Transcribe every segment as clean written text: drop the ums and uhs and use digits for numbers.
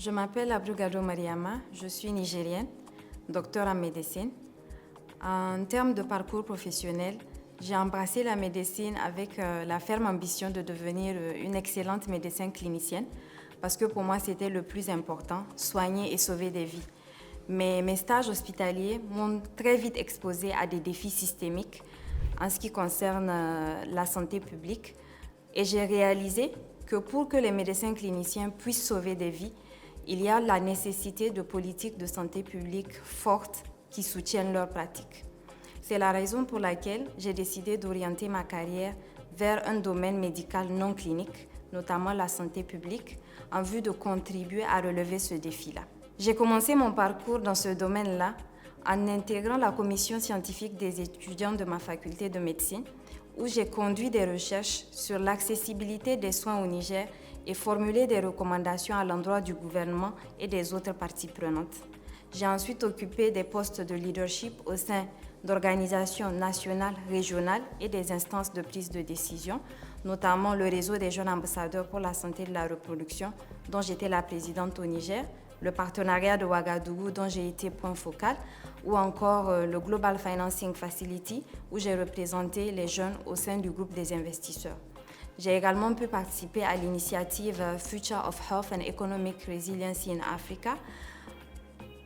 Je m'appelle Abrugado Mariama, je suis nigérienne, docteur en médecine. En termes de parcours professionnel, j'ai embrassé la médecine avec la ferme ambition de devenir une excellente médecin clinicienne parce que pour moi c'était le plus important, soigner et sauver des vies. Mais mes stages hospitaliers m'ont très vite exposée à des défis systémiques en ce qui concerne la santé publique et j'ai réalisé que pour que les médecins cliniciens puissent sauver des vies, il y a la nécessité de politiques de santé publique fortes qui soutiennent leurs pratiques. C'est la raison pour laquelle j'ai décidé d'orienter ma carrière vers un domaine médical non clinique, notamment la santé publique, en vue de contribuer à relever ce défi-là. J'ai commencé mon parcours dans ce domaine-là en intégrant la commission scientifique des étudiants de ma faculté de médecine, où j'ai conduit des recherches sur l'accessibilité des soins au Niger et formulé des recommandations à l'endroit du gouvernement et des autres parties prenantes. J'ai ensuite occupé des postes de leadership au sein d'organisations nationales, régionales et des instances de prise de décision, notamment le réseau des jeunes ambassadeurs pour la santé de la reproduction, dont j'étais la présidente au Niger, le partenariat de Ouagadougou, dont j'ai été point focal, ou encore le Global Financing Facility, où j'ai représenté les jeunes au sein du groupe des investisseurs. J'ai également pu participer à l'initiative Future of Health and Economic Resilience in Africa,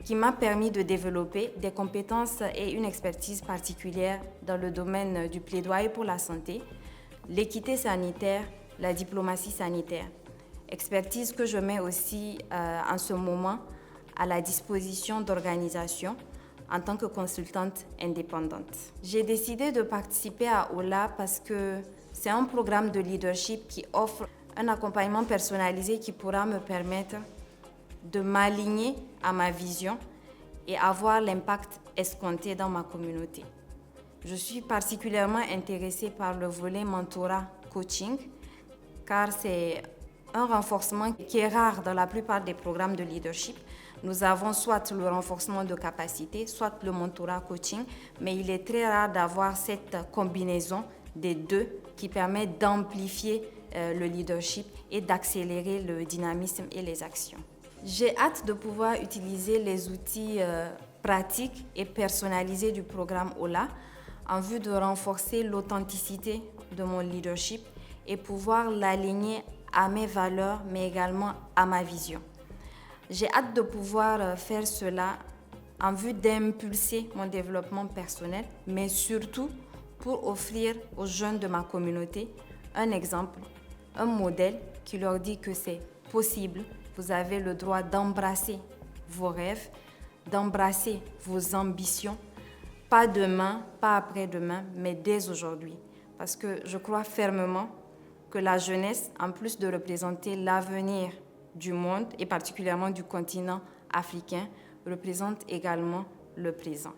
qui m'a permis de développer des compétences et une expertise particulière dans le domaine du plaidoyer pour la santé, l'équité sanitaire, la diplomatie sanitaire. Expertise que je mets aussi en ce moment à la disposition d'organisations en tant que consultante indépendante. J'ai décidé de participer à OLA parce que c'est un programme de leadership qui offre un accompagnement personnalisé qui pourra me permettre de m'aligner à ma vision et avoir l'impact escompté dans ma communauté. Je suis particulièrement intéressée par le volet mentorat coaching car c'est un renforcement qui est rare dans la plupart des programmes de leadership. Nous avons soit le renforcement de capacité, soit le mentorat coaching, mais il est très rare d'avoir cette combinaison des deux qui permet d'amplifier le leadership et d'accélérer le dynamisme et les actions. J'ai hâte de pouvoir utiliser les outils pratiques et personnalisés du programme OLA en vue de renforcer l'authenticité de mon leadership et pouvoir l'aligner à mes valeurs, mais également à ma vision. J'ai hâte de pouvoir faire cela en vue d'impulser mon développement personnel, mais surtout pour offrir aux jeunes de ma communauté un exemple, un modèle qui leur dit que c'est possible. Vous avez le droit d'embrasser vos rêves, d'embrasser vos ambitions, pas demain, pas après-demain, mais dès aujourd'hui. Parce que je crois fermement que la jeunesse, en plus de représenter l'avenir du monde et particulièrement du continent africain, représente également le présent.